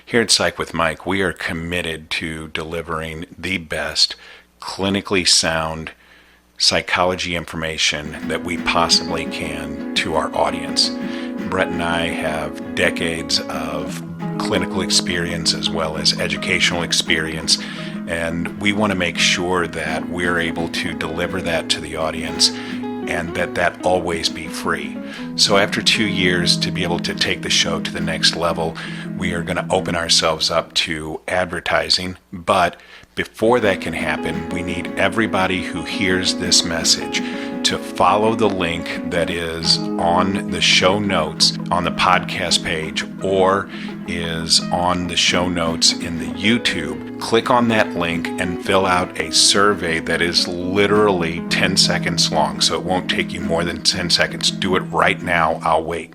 Here at Psych with Mike, we are committed to delivering the best, clinically sound psychology information that we possibly can to our audience. Brett and I have decades of clinical experience as well as educational experience, and we want to make sure that we're able to deliver that to the audience and that always be free. So after 2 years, to be able to take the show to the next level, we are going to open ourselves up to advertising. But before that can happen, we need everybody who hears this message to follow the link that is on the show notes on the podcast page or is on the show notes in the YouTube. Click on that link and fill out a survey that is literally 10 seconds long, so it won't take you more than 10 seconds. Do it right now. I'll wait.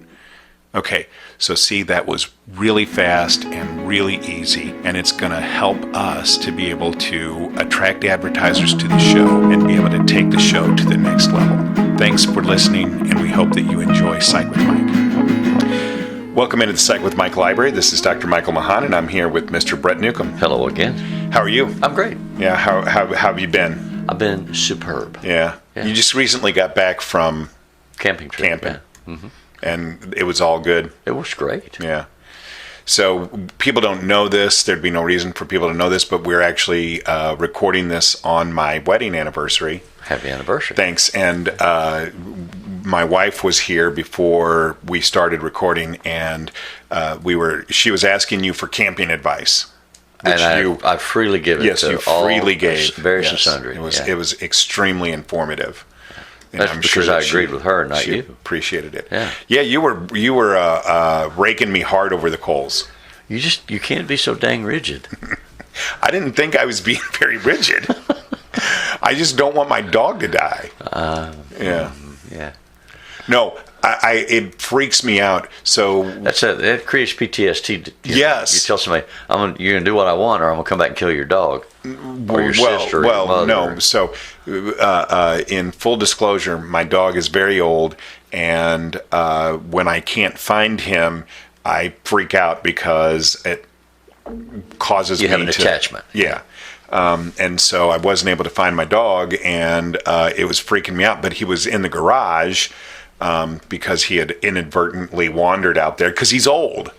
Okay, so see, that was really fast and really easy, and it's going to help us to be able to attract advertisers to the show and be able to take the show to the next level. Thanks for listening, and we hope that you enjoy Psych with Mike. Welcome into the Psych with Mike Library. This is Dr. Michael Mahan, and I'm here with Mr. Brett Newcomb. Hello again. How are you? I'm great. Yeah, how have you been? I've been superb. Yeah. You just recently got back from camping trip. Camping. Yeah. Mm-hmm. And it was all good. It was great. Yeah. So people don't know this. There'd be no reason for people to know this, but we're actually recording this on my wedding anniversary. Happy anniversary. Thanks. And my wife was here before we started recording, and she was asking you for camping advice. And I freely give it yes, to you all freely gave. Various and sundry. It was extremely informative. And That's because I agreed with her, not you. Appreciated it. Yeah. Yeah, you were raking me hard over the coals. You can't be so dang rigid. I didn't think I was being very rigid. I just don't want my dog to die. Yeah. No, it freaks me out. So it creates PTSD. Yes. You tell somebody, you're gonna do what I want, or I'm gonna come back and kill your dog, or your sister. Or your mother. No. So, in full disclosure, my dog is very old, and when I can't find him, I freak out because it causes you have an attachment. Yeah. And so I wasn't able to find my dog, and it was freaking me out. But he was in the garage because he had inadvertently wandered out there because he's old.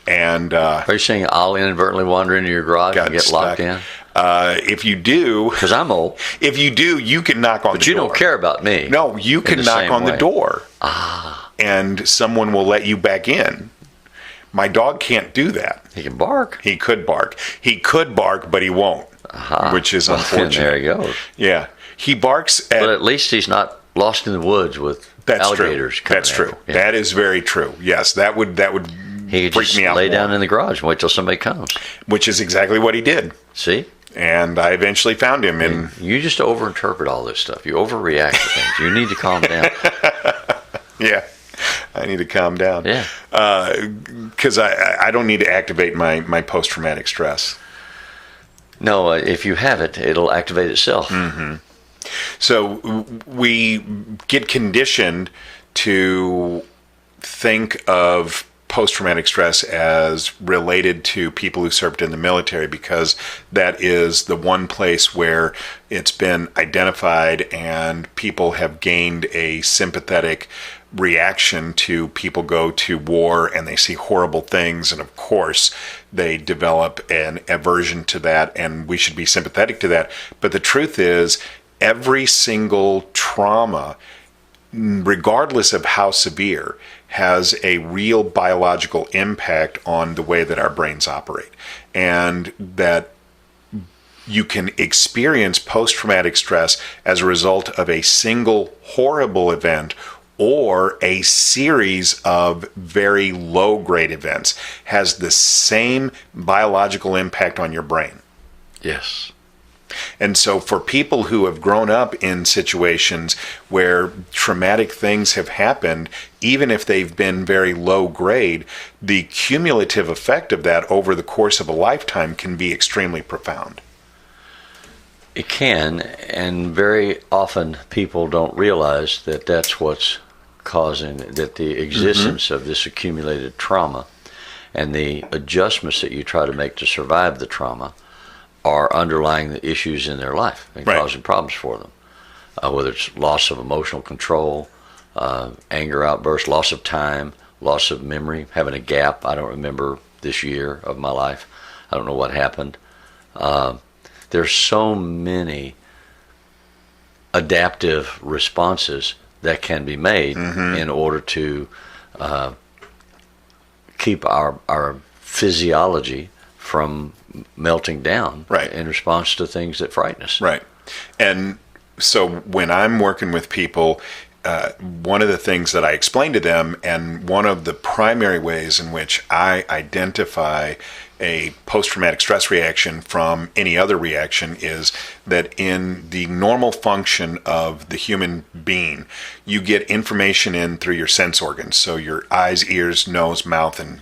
And are you saying I'll inadvertently wander into your garage and get locked in? If you do, because I'm old. If you do, you can knock on the door. But you don't care about me. No, you can knock on the door. Ah. And someone will let you back in. My dog can't do that. He can bark. He could bark. He could bark, but he won't. Which is unfortunate. There he goes. Yeah. He barks but at least he's not lost in the woods with alligators. That's true. Yeah. That is very true. Yes, that would he freak me out. Lay down in the garage and wait till somebody comes. Which is exactly what he did. See? And I eventually found him. And you just overinterpret all this stuff. You overreact to things. You need to calm down. Yeah. I need to calm down. Yeah. Because I don't need to activate my post-traumatic stress. No, if you have it, it'll activate itself. Mm-hmm. So we get conditioned to think of post-traumatic stress as related to people who served in the military because that is the one place where it's been identified and people have gained a sympathetic reaction to people go to war and they see horrible things, and of course they develop an aversion to that, and we should be sympathetic to that. But the truth is, every single trauma, regardless of how severe, has a real biological impact on the way that our brains operate, and that you can experience post-traumatic stress as a result of a single horrible event or a series of very low-grade events, has the same biological impact on your brain. Yes. And so for people who have grown up in situations where traumatic things have happened, even if they've been very low grade, the cumulative effect of that over the course of a lifetime can be extremely profound. It can, and very often people don't realize that that's what's causing that the existence of this accumulated trauma. and the adjustments that you try to make to survive the trauma are underlying the issues in their life and causing problems for them. Whether it's loss of emotional control, anger outbursts, loss of time, loss of memory, having a gap. I don't remember this year of my life. I don't know what happened. There's so many adaptive responses that can be made in order to keep our physiology from melting down in response to things that frighten us. Right. And so when I'm working with people, one of the things that I explain to them, and one of the primary ways in which I identify a post-traumatic stress reaction from any other reaction, is that in the normal function of the human being, you get information in through your sense organs. So your eyes, ears, nose, mouth, and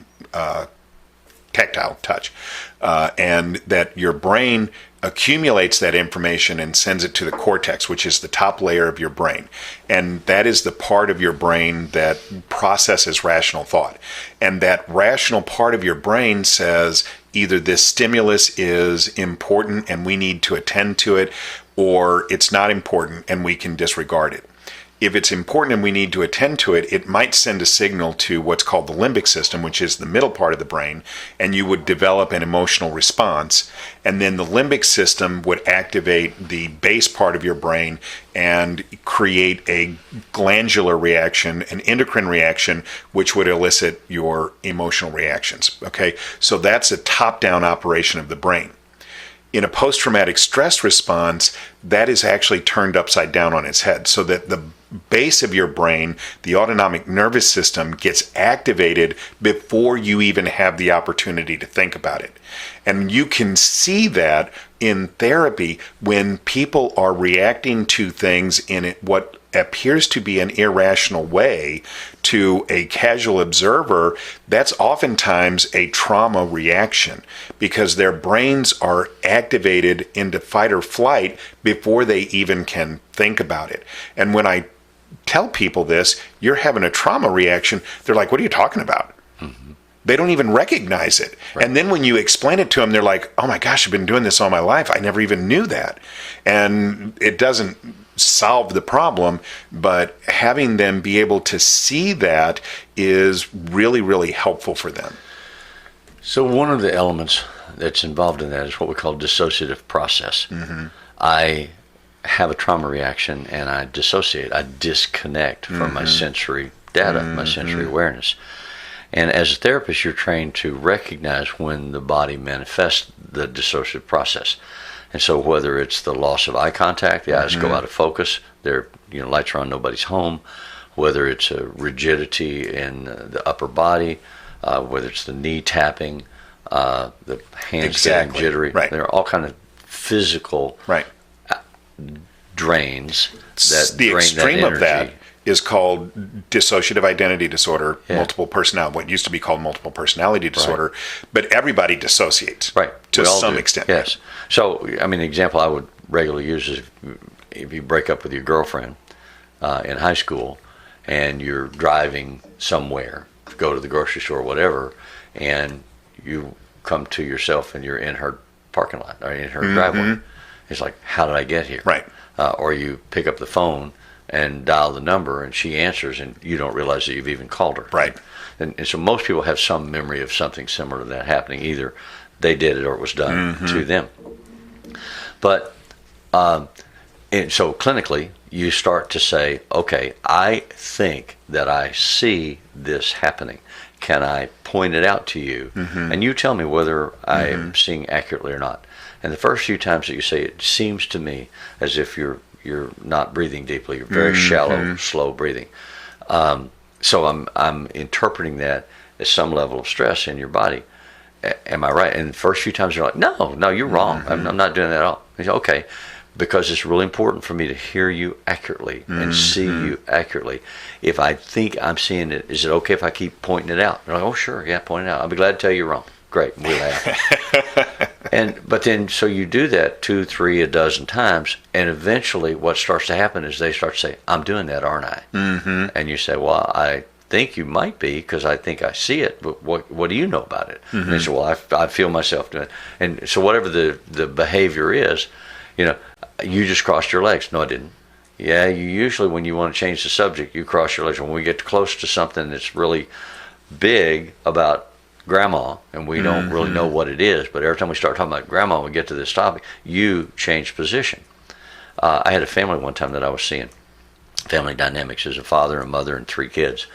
tactile touch. And that your brain accumulates that information and sends it to the cortex, which is the top layer of your brain. And that is the part of your brain that processes rational thought. And that rational part of your brain says either this stimulus is important and we need to attend to it, or it's not important and we can disregard it. If it's important and we need to attend to it, it might send a signal to what's called the limbic system, which is the middle part of the brain, and you would develop an emotional response. And then the limbic system would activate the base part of your brain and create a glandular reaction, an endocrine reaction, which would elicit your emotional reactions. Okay, so that's a top-down operation of the brain. In a post-traumatic stress response, that is actually turned upside down on its head, so that the base of your brain, the autonomic nervous system, gets activated before you even have the opportunity to think about it. And you can see that in therapy when people are reacting to things in what appears to be an irrational way to a casual observer. That's oftentimes a trauma reaction, because their brains are activated into fight or flight before they even can think about it. And when I tell people this, you're having a trauma reaction, they're like, what are you talking about? They don't even recognize it. Right. And then when you explain it to them, they're like, oh my gosh, I've been doing this all my life. I never even knew that. And it doesn't solve the problem, but having them be able to see that is really, really helpful for them. So one of the elements that's involved in that is what we call dissociative process. I have a trauma reaction and I dissociate. I disconnect from my sensory data, my sensory awareness. And as a therapist, you're trained to recognize when the body manifests the dissociative process. And so whether it's the loss of eye contact, the eyes go out of focus, lights are on, nobody's home, whether it's a rigidity in the upper body, whether it's the knee tapping, the hands getting jittery. Right. There are all kind of physical drains that the drain extreme that of that is called dissociative identity disorder, multiple personality, what used to be called multiple personality disorder, but everybody dissociates to some extent. Yes. So, I mean, the example I would regularly use is if you break up with your girlfriend in high school and you're driving somewhere, go to the grocery store or whatever, and you come to yourself and you're in her parking lot or in her driveway. It's like, how did I get here? Right. Or you pick up the phone and dial the number and she answers and you don't realize that you've even called her. Right. And so most people have some memory of something similar to that happening. Either they did it or it was done to them. But and so clinically, you start to say, okay, I think that I see this happening. Can I point it out to you? And you tell me whether I am seeing accurately or not. And the first few times that you say it seems to me as if you're not breathing deeply. You're very shallow, slow breathing. So I'm interpreting that as some level of stress in your body. Am I right? And the first few times you're like, no, you're wrong. I'm not doing that at all. You say, okay, because it's really important for me to hear you accurately and see you accurately. If I think I'm seeing it, is it okay if I keep pointing it out? They're like, oh, sure, yeah, point it out. I'll be glad to tell you you're wrong. Great, we laugh. But then, so you do that 2, 3, a dozen times, and eventually what starts to happen is they start to say, I'm doing that, aren't I? And you say, well, I think you might be because I think I see it, but what do you know about it? And they said, well, I feel myself doing it. And so whatever the behavior is, you just crossed your legs. No, I didn't. Yeah, you usually, when you want to change the subject, you cross your legs. When we get close to something that's really big about grandma, and we don't really know what it is, but every time we start talking about grandma, we get to this topic, you change position. I had a family one time that I was seeing. Family dynamics. There's a father, a mother, and 3 kids.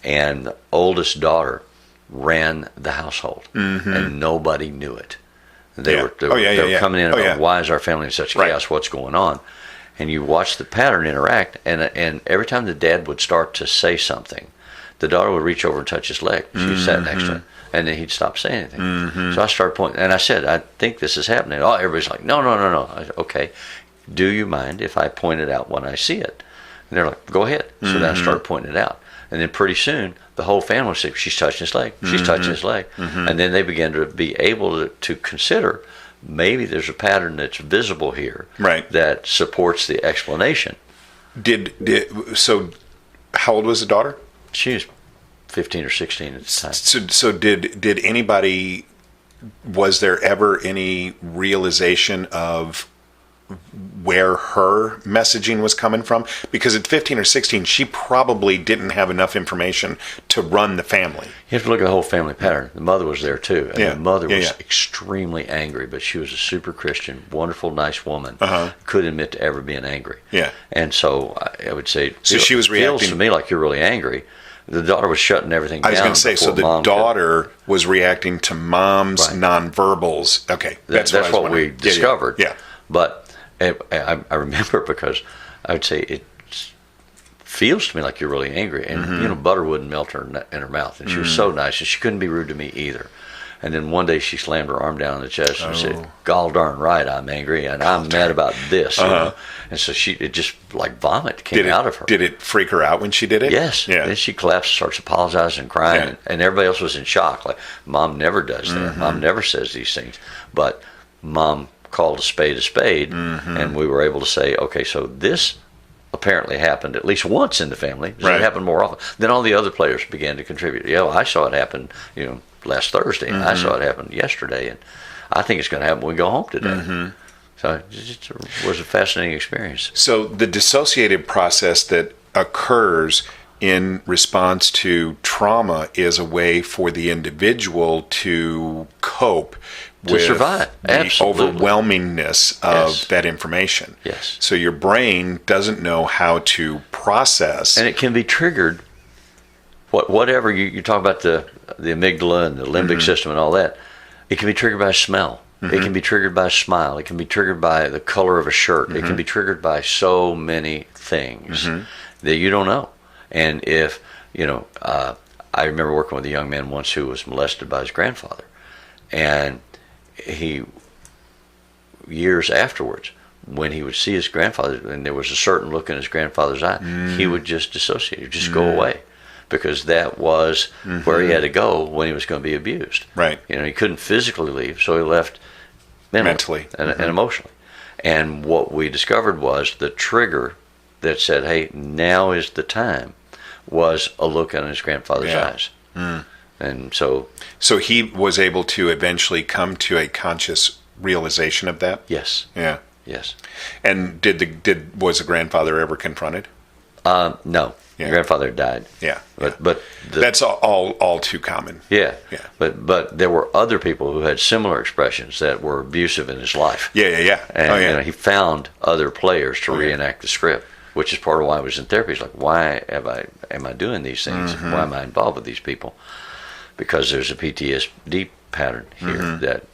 And the oldest daughter ran the household, and nobody knew it. They were coming in about, why is our family in such chaos? What's going on? And you watch the pattern interact, and every time the dad would start to say something, the daughter would reach over and touch his leg. She sat next to him, and then he'd stop saying anything. So I started pointing, and I said, I think this is happening. Oh, everybody's like, no. I said, okay, do you mind if I point it out when I see it? And they're like, go ahead. So then I started pointing it out. And then pretty soon, the whole family said, she's touching his leg. She's touching his leg. And then they began to be able to consider, maybe there's a pattern that's visible here that supports the explanation. So how old was the daughter? She was 15 or 16 at the time. So did anybody, was there ever any realization of where her messaging was coming from? Because at 15 or 16, she probably didn't have enough information to run the family. You have to look at the whole family pattern. The mother was there too. And the mother was extremely angry, but she was a super Christian, wonderful, nice woman. Couldn't admit to ever being angry. Yeah. And so I would say, so she was reacting. Feels to me like you're really angry. The daughter was shutting everything down. I was going to say, so the daughter was reacting to mom's nonverbals. Okay. That's what we discovered. Yeah. But I remember, because I would say it feels to me like you're really angry, and butter wouldn't melt in her mouth, and she was so nice, and she couldn't be rude to me either. And then one day she slammed her arm down on the chest and said, "Gall darn right, I'm angry, and I'm mad about this." And so it just like vomit came out of her. Did it freak her out when she did it? Yes. Yeah. Then she collapsed, starts apologizing and crying, and everybody else was in shock. Like, Mom never does that. Mom never says these things. But Mom called a spade, and we were able to say, okay, so this apparently happened at least once in the family. It happened more often. Then all the other players began to contribute. I saw it happen, last Thursday. I saw it happen yesterday, and I think it's going to happen when we go home today. So it was a fascinating experience. So the dissociative process that occurs in response to trauma is a way for the individual to cope with survive. The overwhelmingness of that information. Yes. So your brain doesn't know how to process. And it can be triggered, whatever you talk about, the amygdala and the limbic system and all that, it can be triggered by a smell. It can be triggered by a smile. It can be triggered by the color of a shirt. It can be triggered by so many things that you don't know. And if, I remember working with a young man once who was molested by his grandfather. And he, years afterwards, when he would see his grandfather, and there was a certain look in his grandfather's eye, he would just dissociate, he'd just go away. Because that was where he had to go when he was going to be abused. Right. He couldn't physically leave, so he left mentally and emotionally. And what we discovered was the trigger that said, hey, now is the time, was a look in his grandfather's eyes. And so he was able to eventually come to a conscious realization of that? Yes. Yeah. Yes. And was the grandfather ever confronted? No. Yeah. The grandfather died. Yeah. But that's all too common. Yeah. Yeah. But there were other people who had similar expressions that were abusive in his life. Yeah. And he found other players to reenact the script, which is part of why I was in therapy. He's like, why am I doing these things? Why am I involved with these people? Because there's a PTSD pattern here that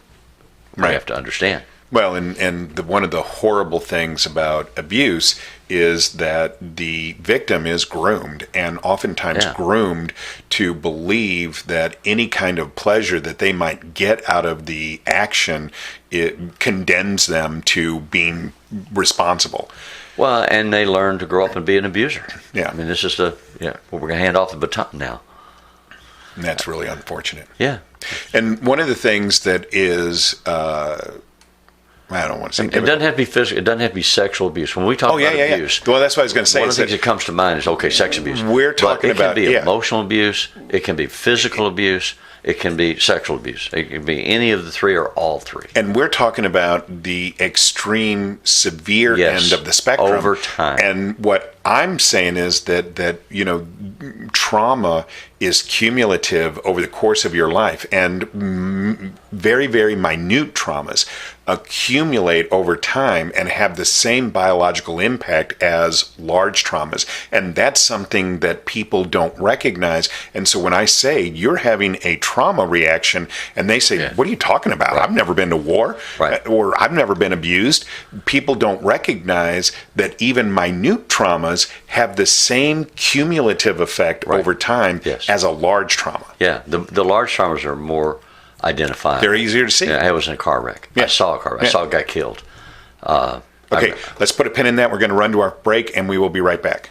we have to understand. Well, and one of the horrible things about abuse is that the victim is groomed, and oftentimes groomed to believe that any kind of pleasure that they might get out of the action, it condemns them to being responsible. Well, and they learn to grow up and be an abuser. Yeah. I mean, this is we're going to hand off the baton now. And that's really unfortunate. Yeah. And one of the things that is I don't want to say. It doesn't have to be physical. It doesn't have to be sexual abuse. When we talk about abuse, well, that's what I was going to say. One of the things that comes to mind is sex abuse. We're talking about it can be emotional abuse. It can be physical abuse. It can be sexual abuse. It can be any of the three or all three. And we're talking about the extreme, severe end of the spectrum over time. And what I'm saying is that trauma is cumulative over the course of your life, and very, very minute traumas accumulate over time and have the same biological impact as large traumas. And that's something that people don't recognize. And so when I say you're having a trauma reaction and they say, what are you talking about? Right. I've never been to war, or I've never been abused. People don't recognize that even minute traumas have the same cumulative effect over time as a large trauma. Yeah, the large traumas are more identifiable. They're easier to see. Yeah, I was in a car wreck. I saw a car wreck. I saw a guy killed. Okay, let's put a pin in that. We're going to run to our break, and we will be right back.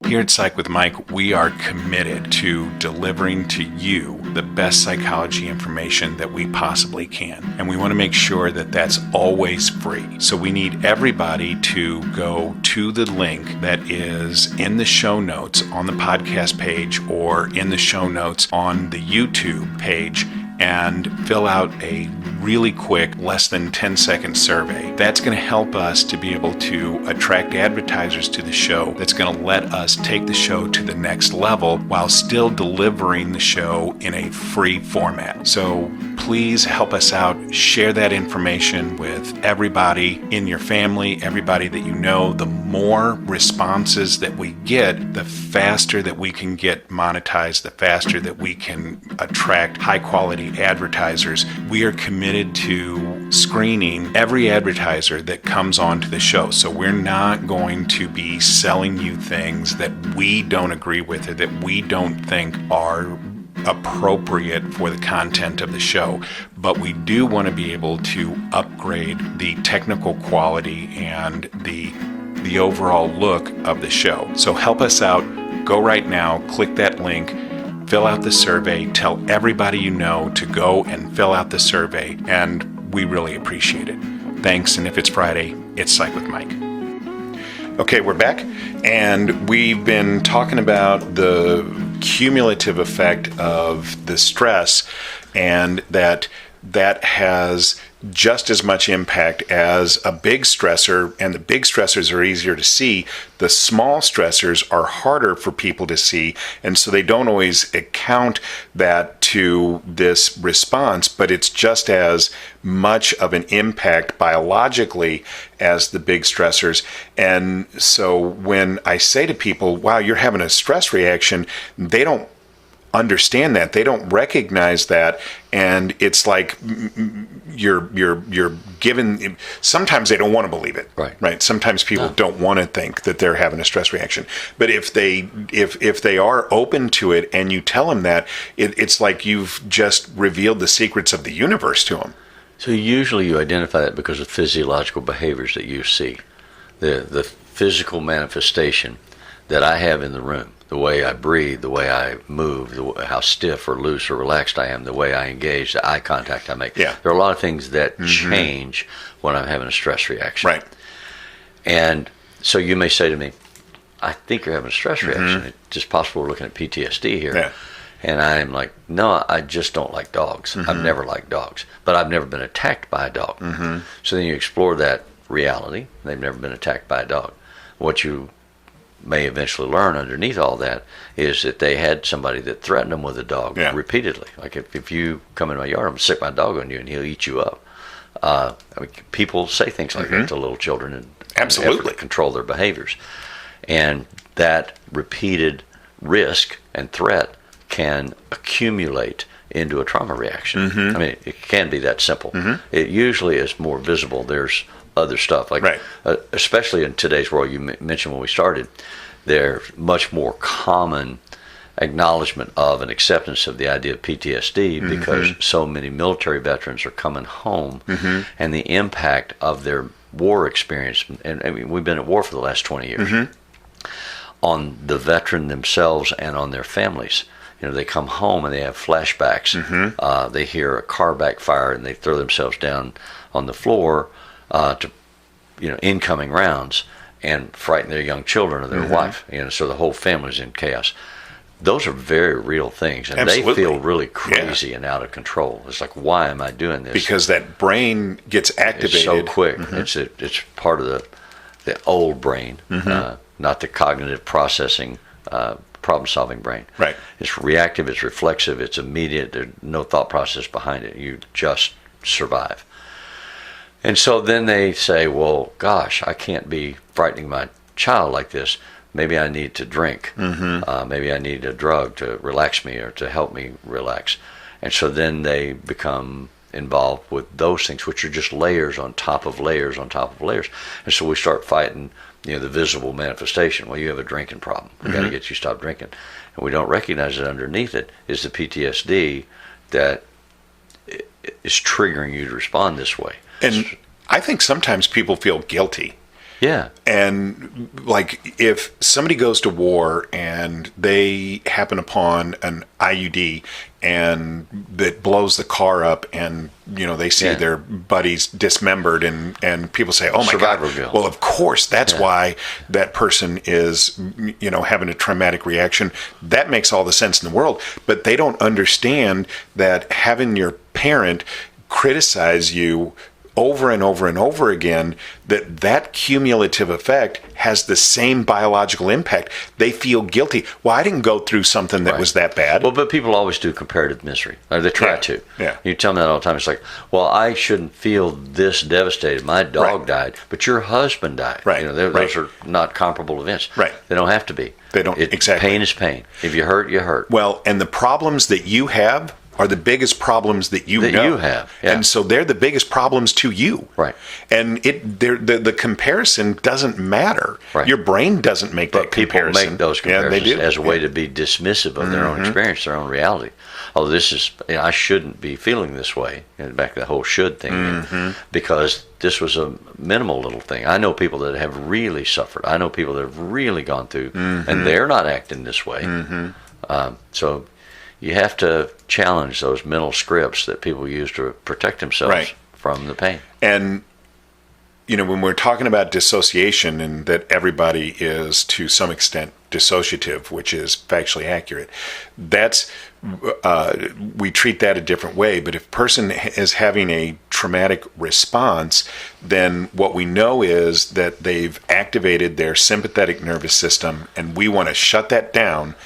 Here at Psych with Mike, we are committed to delivering to you the best psychology information that we possibly can. And we want to make sure that that's always free. So we need everybody to go to the link that is in the show notes on the podcast page or in the show notes on the YouTube page and fill out a really quick, less than 10-second survey. That's going to help us to be able to attract advertisers to the show. That's going to let us take the show to the next level while still delivering the show in a free format. So please help us out. Share that information with everybody in your family, everybody that you know. The more responses that we get, the faster that we can get monetized, the faster that we can attract high-quality advertisers. We are committed to screening every advertiser that comes onto the show. So we're not going to be selling you things that we don't agree with or that we don't think are appropriate for the content of the show, but we do want to be able to upgrade the technical quality and the overall look of the show. So help us out. Go right now, click that link, fill out the survey, tell everybody you know to go and fill out the survey, and we really appreciate it. Thanks, and if it's Friday, it's Psych with Mike. Okay, we're back, and we've been talking about the cumulative effect of the stress, and that has just as much impact as a big stressor, and the big stressors are easier to see. The small stressors are harder for people to see, and so they don't always account that to this response, but it's just as much of an impact biologically as the big stressors. And so when I say to people, wow, you're having a stress reaction, they don't understand that, they don't recognize that, and it's like you're given. Sometimes they don't want to believe it, right? Sometimes people don't want to think that they're having a stress reaction, but if they are open to it and you tell them that, it's like you've just revealed the secrets of the universe to them. So usually you identify that because of physiological behaviors that you see, the physical manifestation that I have in the room. The way I breathe, the way I move, how stiff or loose or relaxed I am, the way I engage, the eye contact I make. Yeah. There are a lot of things that change when I'm having a stress reaction. Right. And so you may say to me, I think you're having a stress reaction. It's just possible we're looking at PTSD here. Yeah. And I'm like, no, I just don't like dogs. I've never liked dogs. But I've never been attacked by a dog. So then you explore that reality. They've never been attacked by a dog. What you may eventually learn underneath all that is that they had somebody that threatened them with a dog repeatedly. Like if you come in my yard, I'm going to stick my dog on you and he'll eat you up. I mean, people say things like that to little children and absolutely control their behaviors. And that repeated risk and threat can accumulate into a trauma reaction. I mean, it can be that simple. It usually is more visible. There's other stuff, like especially in today's world, you mentioned when we started, there's much more common acknowledgement of and acceptance of the idea of PTSD because so many military veterans are coming home and the impact of their war experience, and I mean, we've been at war for the last 20 years, on the veteran themselves and on their families. You know, they come home and they have flashbacks. They hear a car backfire and they throw themselves down on the floor to incoming rounds and frighten their young children or their wife. So the whole family's in chaos. Those are very real things, and Absolutely. they feel really crazy and out of control. It's like, why am I doing this? Because that brain gets activated. It's so quick. It's part of the old brain, not the cognitive processing, problem-solving brain. Right. It's reactive. It's reflexive. It's immediate. There's no thought process behind it. You just survive. And so then they say, well, gosh, I can't be frightening my child like this. Maybe I need to drink. Maybe I need a drug to relax me or to help me relax. And so then they become involved with those things, which are just layers on top of layers on top of layers. And so we start fighting, the visible manifestation. Well, you have a drinking problem. We got to get you to stop drinking. And we don't recognize that underneath it is the PTSD that is triggering you to respond this way. And I think sometimes people feel guilty. Yeah. And like if somebody goes to war and they happen upon an IUD and that blows the car up and, they see their buddies dismembered and people say, oh my Survivor God. guilt. Well, of course, that's why that person is, having a traumatic reaction. That makes all the sense in the world. But they don't understand that having your parent criticize you over and over and over again, that cumulative effect has the same biological impact. They feel guilty. Well, I didn't go through something that was that bad. Well, but people always do comparative misery. Or they try to. Yeah. You tell me that all the time. It's like, well, I shouldn't feel this devastated. My dog died, but your husband died. Right. Those are not comparable events. Right. They don't have to be. They don't. Exactly. Pain is pain. If you hurt, you hurt. Well, and the problems that you have are the biggest problems that you have. Yeah. And so they're the biggest problems to you. Right. And the comparison doesn't matter. Right. Your brain doesn't make that comparison. But people make those comparisons they do. as a way to be dismissive of their own experience, their own reality. Oh, this is, I shouldn't be feeling this way. And back to the whole should thing. Because this was a minimal little thing. I know people that have really suffered. I know people that have really gone through, and they're not acting this way. So you have to challenge those mental scripts that people use to protect themselves from the pain. And, when we're talking about dissociation and that everybody is to some extent dissociative, which is factually accurate, we treat that a different way. But if a person is having a traumatic response, then what we know is that they've activated their sympathetic nervous system, and we want to shut that down.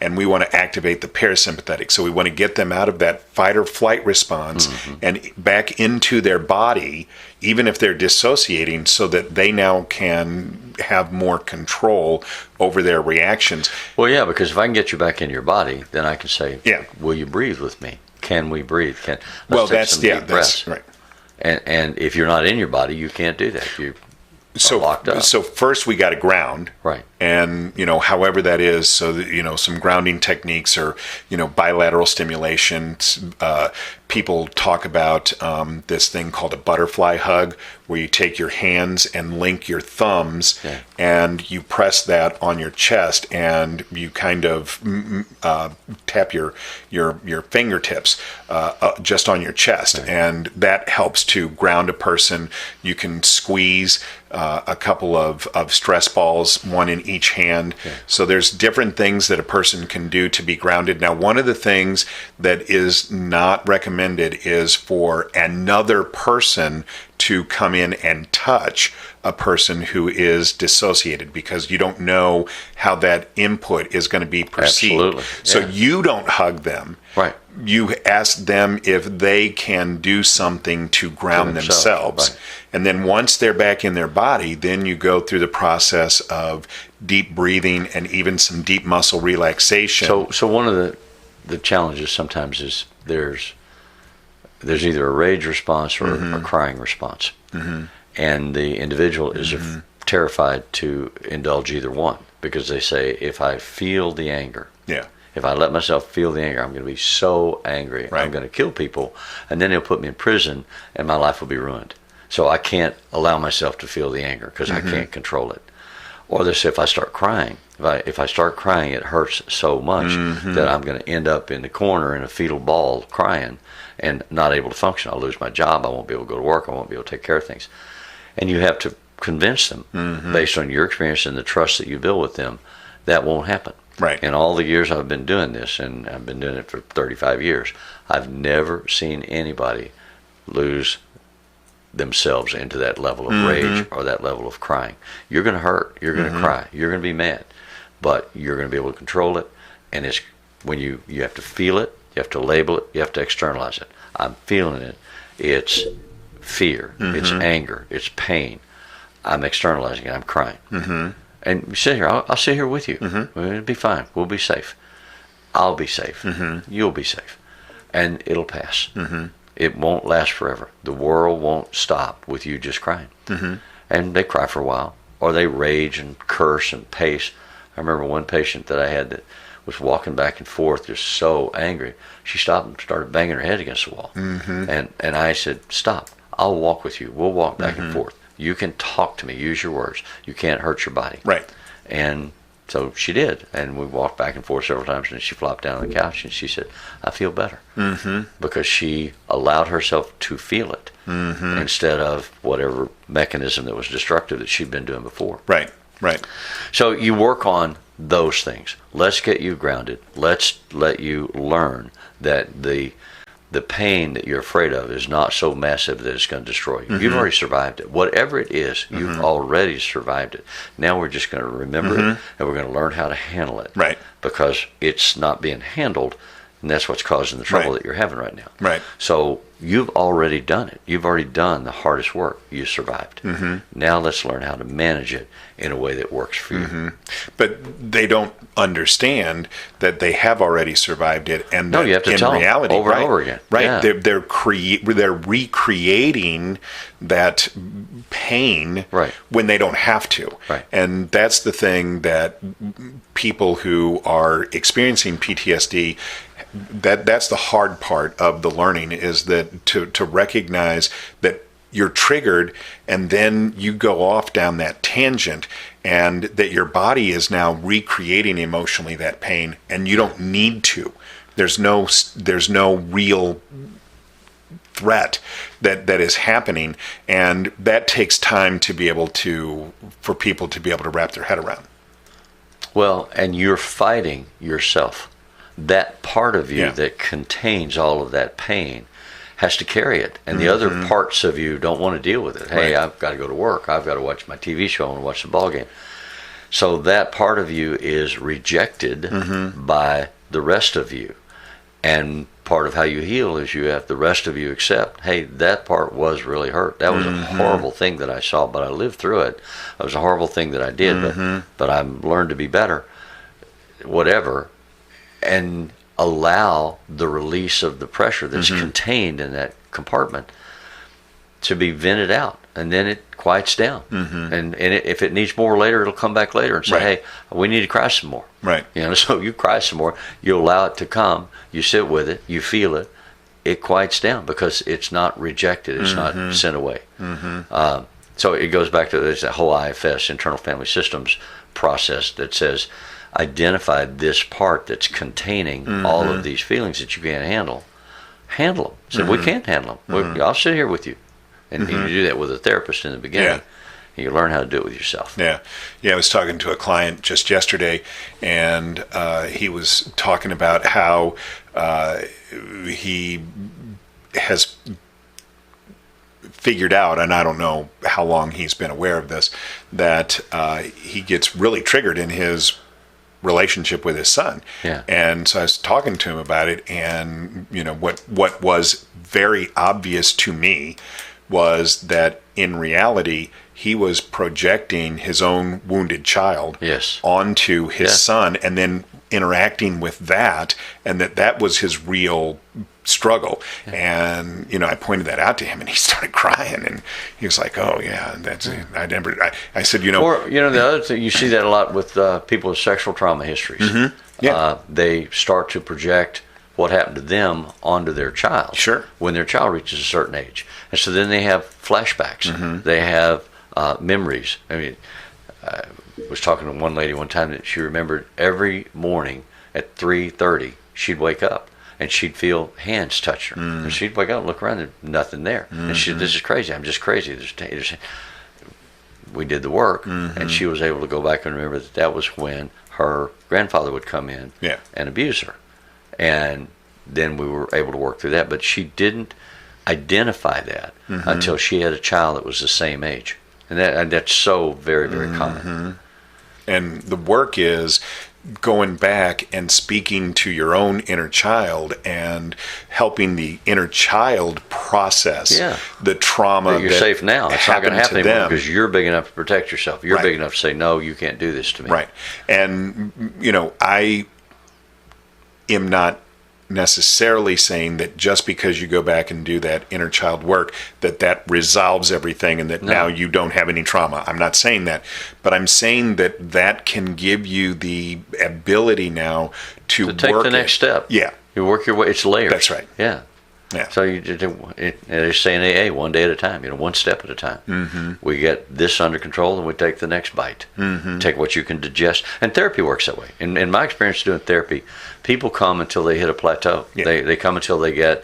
And we want to activate the parasympathetic. So we want to get them out of that fight or flight response and back into their body, even if they're dissociating, so that they now can have more control over their reactions. Well, yeah, because if I can get you back in your body, then I can say, will you breathe with me? Can we breathe? Let's take some deep breaths. Right. And if you're not in your body, you can't do that. You locked up. So first we got to ground. Right. And, however that is, so that, some grounding techniques or, bilateral stimulation. People talk about this thing called a butterfly hug, where you take your hands and link your thumbs and you press that on your chest and you kind of tap your fingertips just on your chest. Right. And that helps to ground a person. You can squeeze a couple of stress balls, one in each hand. Okay. So there's different things that a person can do to be grounded. Now, one of the things that is not recommended is for another person to come in and touch a person who is dissociated, because you don't know how that input is going to be perceived. Absolutely. So you don't hug them. Right. You ask them if they can do something to ground themselves. Right. And then once they're back in their body, then you go through the process of deep breathing and even some deep muscle relaxation. So one of the challenges sometimes is there's either a rage response or a crying response. And the individual is terrified to indulge either one, because they say, if I feel the anger, if I let myself feel the anger, I'm going to be so angry. Right. I'm going to kill people, and then they'll put me in prison, and my life will be ruined. So I can't allow myself to feel the anger because I can't control it. Or they say, if I start crying, if I start crying, it hurts so much that I'm going to end up in the corner in a fetal ball crying and not able to function. I'll lose my job. I won't be able to go to work. I won't be able to take care of things. And you have to convince them, based on your experience and the trust that you build with them, that won't happen. Right. In all the years I've been doing this, and I've been doing it for 35 years, I've never seen anybody lose themselves into that level of rage or that level of crying. You're going to hurt. You're going to cry. You're going to be mad. But you're going to be able to control it. And it's when you have to feel it, you have to label it, you have to externalize it. I'm feeling it. It's fear. It's anger. It's pain. I'm externalizing it. I'm crying. And you sit here. I'll sit here with you. It'll be fine. We'll be safe. I'll be safe. You'll be safe. And it'll pass. It won't last forever. The world won't stop with you just crying. And they cry for a while, or they rage and curse and pace. I remember one patient that I had that was walking back and forth, just so angry. She stopped and started banging her head against the wall. And I said, stop. I'll walk with you. We'll walk back and forth. You can talk to me. Use your words. You can't hurt your body. Right. And so she did, and we walked back and forth several times, and she flopped down on the couch, and she said, I feel better. Because she allowed herself to feel it instead of whatever mechanism that was destructive that she'd been doing before. Right, right. So you work on those things. Let's get you grounded. Let's let you learn that the pain that you're afraid of is not so massive that it's going to destroy you. You've already survived it. Whatever it is, you've already survived it. Now we're just going to remember it, and we're going to learn how to handle it. Right. Because it's not being handled, and that's what's causing the trouble that you're having right now. Right. So you've already done it. You've already done the hardest work. You survived. Now let's learn how to manage it in a way that works for you. But they don't understand that they have already survived it, and No, that you have to in tell them reality, over right, and over again. Right, Yeah. they're recreating that pain Right. when they don't have to. Right. And that's the thing that people who are experiencing PTSD, that's the hard part of the learning, is that to recognize that you're triggered, and then you go off down that tangent, and that your body is now recreating emotionally that pain, and you don't need to. There's no real threat that is happening, and that takes time to be able to, for people to be able to wrap their head around. Well, and you're fighting yourself. That part of you that contains all of that pain has to carry it, and the other parts of you don't want to deal with it. Hey, Right. I've got to go to work. I've got to watch my TV show and watch the ball game. So that part of you is rejected by the rest of you. And part of how you heal is you have the rest of you accept, hey, that part was really hurt. That was a horrible thing that I saw, but I lived through it. It was a horrible thing that I did, but I learned to be better. Whatever. And allow the release of the pressure that's contained in that compartment to be vented out, and then it quiets down. And if it needs more later, it'll come back later and say, Right. hey, we need to cry some more. Right. So you cry some more, you allow it to come, you sit with it, you feel it, it quiets down because it's not rejected, it's not sent away. So it goes back to this whole IFS, internal family systems process, that says identify this part that's containing all of these feelings that you can't handle. Handle them. So we can't handle them. I'll sit here with you. And you do that with a therapist in the beginning. And you learn how to do it with yourself. Yeah. I was talking to a client just yesterday, and he was talking about how he has figured out, and I don't know how long he's been aware of this, that he gets really triggered in his relationship with his son. Yeah. And so I was talking to him about it, and what was very obvious to me was that in reality he was projecting his own wounded child onto his son, and then interacting with that, and that was his real struggle. And I pointed that out to him, and he started crying, and he was like, oh yeah, that's it. I said, or the other thing, you see that a lot with people with sexual trauma histories. They start to project what happened to them onto their child when their child reaches a certain age, and so then they have flashbacks. They have memories. I mean, was talking to one lady one time that she remembered every morning at 3:30 she'd wake up and she'd feel hands touch her. And she'd wake up and look around and nothing there. And she said, "This is crazy. I'm just crazy." We did the work, and she was able to go back and remember that was when her grandfather would come in and abuse her. And then we were able to work through that. But she didn't identify that until she had a child that was the same age. And that's so very, very common. And the work is going back and speaking to your own inner child and helping the inner child process the trauma that you're safe now. It's not going to happen anymore because you're big enough to protect yourself. You're big enough to say, no, you can't do this to me. Right. And, I am not necessarily saying that just because you go back and do that inner child work that resolves everything and that now you don't have any trauma. I'm not saying that, but I'm saying that can give you the ability now to take work the next step. Yeah, you work your way. It's layers. That's right. Yeah. So they say in AA, one day at a time, one step at a time. We get this under control and we take the next bite. Take what you can digest. And therapy works that way. In my experience doing therapy, people come until they hit a plateau. They come until they get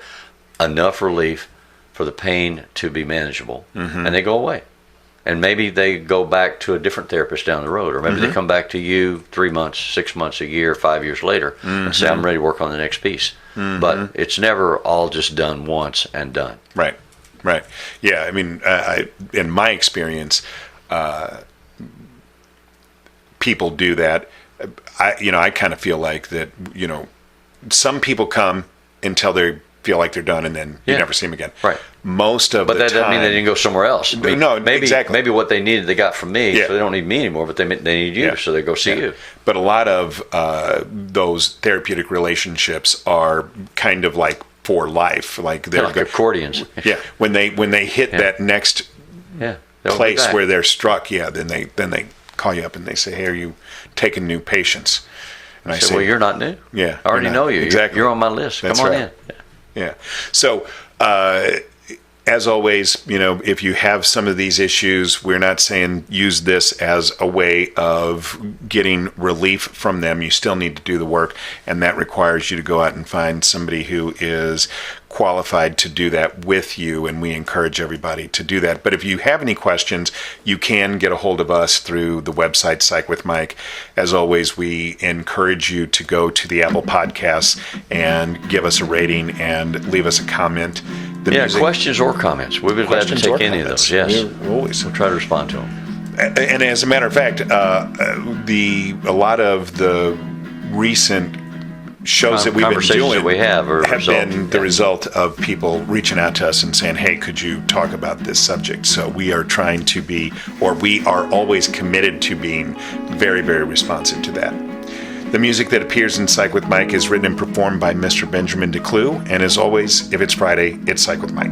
enough relief for the pain to be manageable, and they go away. And maybe they go back to a different therapist down the road, or maybe they come back to you 3 months, 6 months, a year, 5 years later, and say, I'm ready to work on the next piece. But it's never all just done once and done. Right. Yeah, I mean, in my experience, people do that. I kind of feel like that, some people come until they feel like they're done, and then you never see them again. Right. Most of but the that time, doesn't mean they didn't go somewhere else. No, exactly. Maybe what they needed they got from me, so they don't need me anymore. But they need you, so they go see you. But a lot of those therapeutic relationships are kind of like for life, like they're like accordions. When they hit that next place where they're struck, then they call you up and they say, "Hey, are you taking new patients?" And I say, "Well, you're not new. Yeah, I already know you. Exactly. You're on my list. That's Come on right. in." Yeah. So, as always, if you have some of these issues, we're not saying use this as a way of getting relief from them. You still need to do the work, and that requires you to go out and find somebody who is qualified to do that with you, and we encourage everybody to do that. But if you have any questions, you can get a hold of us through the website Psych with Mike. As always, we encourage you to go to the Apple Podcasts and give us a rating and leave us a comment. Questions or comments. We'd be glad to take any of those. Yes, we'll try to respond to them. And as a matter of fact, a lot of the recent shows that we've been doing that we have been the result of people reaching out to us and saying, "Hey, could you talk about this subject?" So we are trying to be, or we are always committed to being very, very responsive to that. The music that appears in Psych with Mike is written and performed by Mr. Benjamin DeClue, and as always, if it's Friday, it's Psych with Mike.